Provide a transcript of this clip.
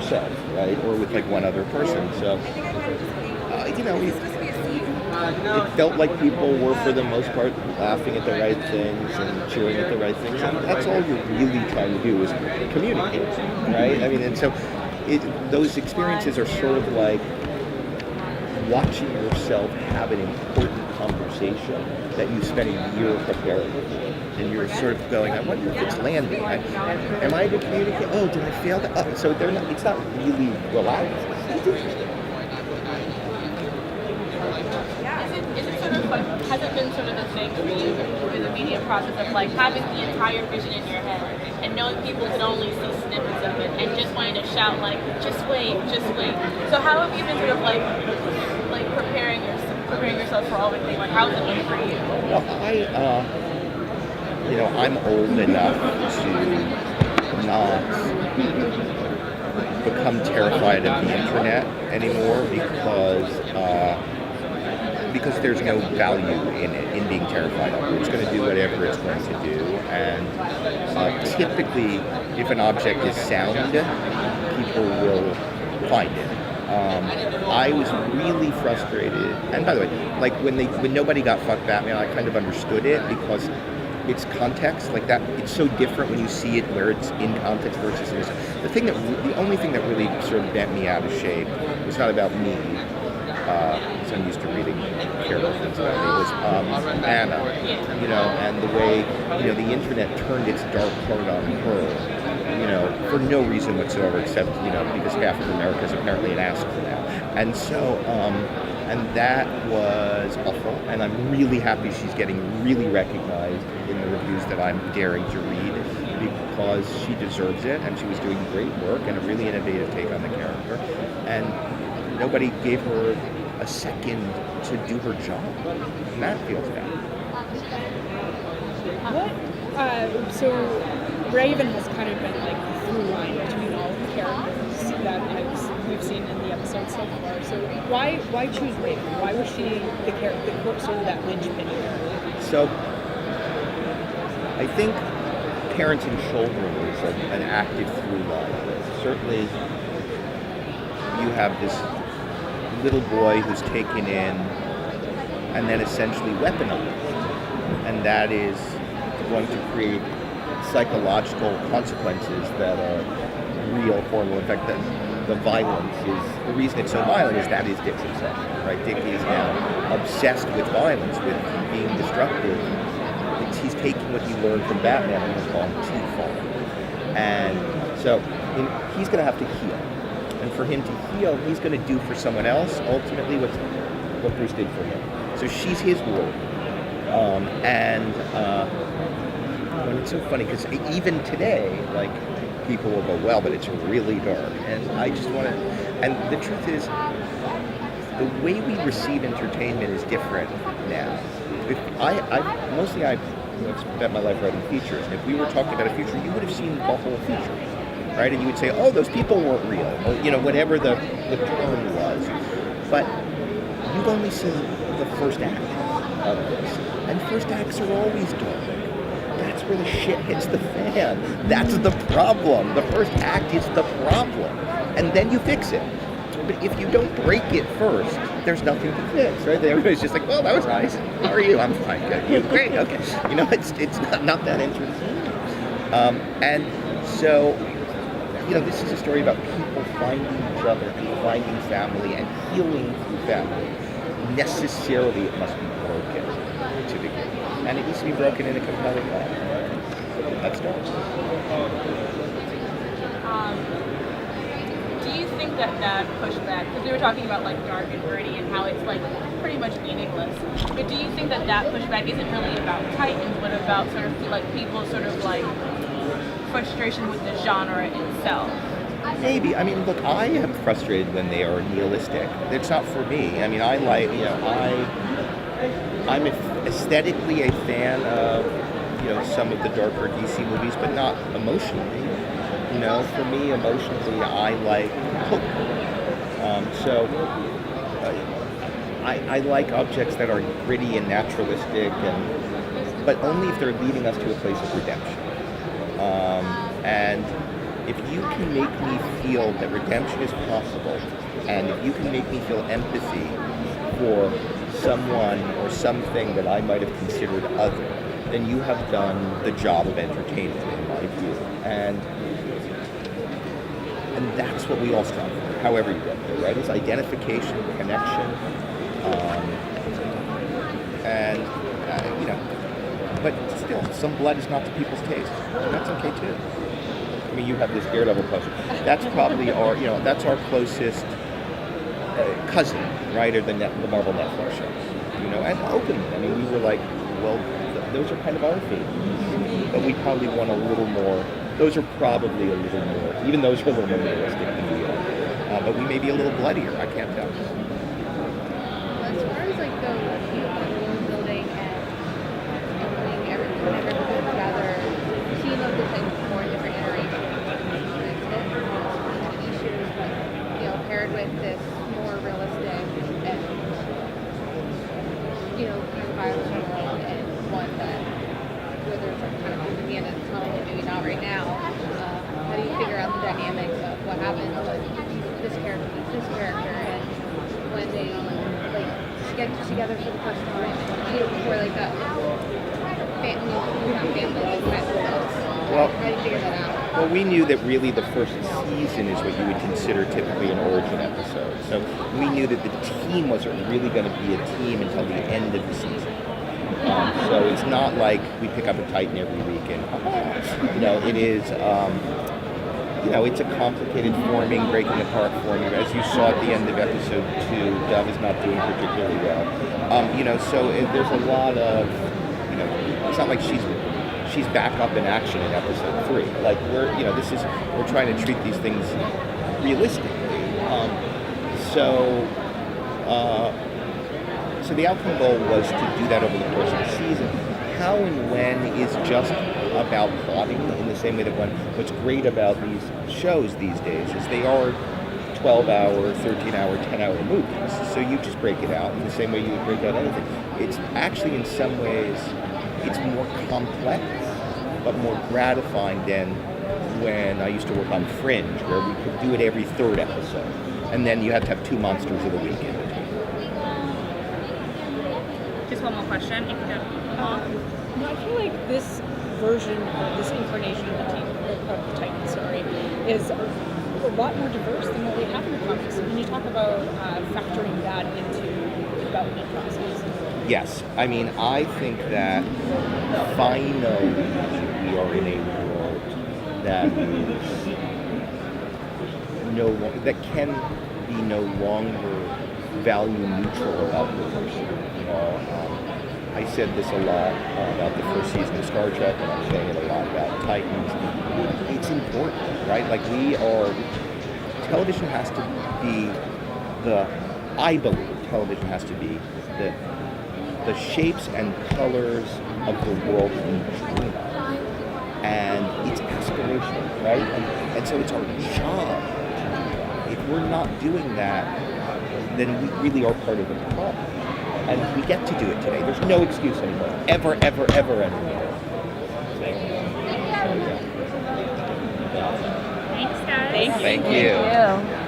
yourself, right? Or with like one other person. So, it felt like people were, for the most part, laughing at the right things and cheering at the right things. And that's all you're really trying to do is communicate, right? I mean, and so those experiences are sort of like watching yourself have an important conversation that you spent a year preparing for. And you're sort of going, I wonder if it's landing. Am I a good communicator? Oh, did I fail that? Oh, so it's not really relaxed. It's interesting. Has it been sort of the thing for you through the media process of like having the entire vision in your head and knowing people can only see snippets of it and just wanting to shout like, just wait. So how have you been sort of like preparing yourself for all the things? Like, how's it been for you? Well, I'm old enough to not become terrified of the internet anymore because there's no value in being terrified of it. It's going to do whatever it's going to do, and typically, if an object is sound, people will find it. I was really frustrated, and by the way, like when nobody got fuck Batman, I kind of understood it because it's context like that. It's so different when you see it where it's in context versus it isn't. The only thing that really sort of bent me out of shape was not about me. So I'm used to reading terrible things about me, was Anna, and the way, the internet turned its dark heart on her, for no reason whatsoever except, because half of America is apparently an asshole now. And so, and that was awful, and I'm really happy she's getting really recognized in the reviews that I'm daring to read because she deserves it, and she was doing great work and a really innovative take on the character. And nobody gave her a second to do her job. And that feels bad. So Raven has kind of been like the through line between all the characters that we've seen in the episode so far. So why choose Raven? Why was she the character, sort of that linchpin here? So I think parents and children is an active through line. Certainly you have this little boy who's taken in and then essentially weaponized, and that is going to create psychological consequences that are real, horrible. In fact, the violence is, the reason it's so violent is that is Dick's obsession, right? Dick is now obsessed with violence, with being destructive. He's taking what he learned from Batman and has gone too far. And so he's going to have to heal. And for him to heal, he's going to do for someone else ultimately what Bruce did for him. So she's his ward. And it's so funny because even today, like, people will go, well, but it's really dark. And I just want to, and the truth is, the way we receive entertainment is different now. I've spent my life writing features, and if we were talking about a feature, you would have seen the whole feature. Right, and you would say, oh, those people weren't real, or whatever the term was. But you've only seen the first act of this, and first acts are always dark. That's where the shit hits the fan. That's the problem. The first act is the problem, and then you fix it. But if you don't break it first, there's nothing to fix, right? Everybody's just like, well, that was nice. How are you? I'm fine. Good. You? Great. Okay. It's not that interesting. And so. This is a story about people finding each other and finding family and healing through family. Necessarily, it must be broken to begin. And it needs to be broken in a compelling way. That's dark. Do you think that pushback, because we were talking about like dark and gritty and how it's like pretty much meaningless, but do you think that pushback isn't really about Titans, but about sort of like people sort of like frustration with the genre itself? Maybe. I mean, look, I am frustrated when they are nihilistic. It's not for me. I mean, I'm aesthetically a fan of, some of the darker DC movies, but not emotionally. For me, emotionally, I like hope. I like objects that are gritty and naturalistic, but only if they're leading us to a place of redemption. And if you can make me feel that redemption is possible, and if you can make me feel empathy for someone or something that I might have considered other, then you have done the job of entertainment, in my view. And that's what we all strive for, however you get there, right? It's identification, connection, but still, some blood is not to people's taste, and that's okay too. I mean, you have this Daredevil poster. That's probably that's our closest cousin, right? Or the Marvel Netflix shows, and openly. I mean, we were like, well, those are kind of our favorites, but we probably want a little more. Those are probably a little more. Even those are a little more realistic than we are, but we may be a little bloodier. I can't tell. As far as like the world building and putting everything together, team of the like 4 different iterations of each shows, but paired with this more realistic and kind of violent world, and one that where there's like kind of at the end of the tunnel, and maybe not right now. How do you figure out the dynamics of what happens with this character, and when they get together for the first time, for like that family, Well, how do you figure that out? Well, we knew that really the first season is what you would consider typically an origin episode. So we knew that the team wasn't really going to be a team until the end of the season. So it's not like we pick up a Titan every week and, it is, it's a complicated forming, breaking apart forming. As you saw at the end of episode 2, Dove is not doing particularly well. So there's a lot of, it's not like she's back up in action in episode 3. Like we're trying to treat these things realistically. So the outcome goal was to do that over the course of the season. How and when is just about plotting in the same way that what's great about these shows these days is they are 12-hour, 13-hour, 10-hour movies. So you just break it out in the same way you would break out anything. It's actually in some ways, it's more complex, but more gratifying than when I used to work on Fringe, where we could do it every 3rd episode. And then you had to have 2 monsters of the week in between. Just one more question. If you could. I feel like this version or this incarnation of the Titans, is a lot more diverse than what we have in the comics. When you talk about factoring that into the development process. Yes, I mean, I think that finally we are in a world that is that can be no longer value neutral about the person. I said this a lot about the first season of Star Trek, and I'm saying it a lot about Titans. It's important, right? Like television has to be I believe television has to be the shapes and colors of the world we dream of. And it's aspirational, right? And so it's our job. If we're not doing that, then we really are part of the problem. And we get to do it today. There's no excuse anymore. Ever anymore. Thanks, guys. Thank you. Thank you. Thank you.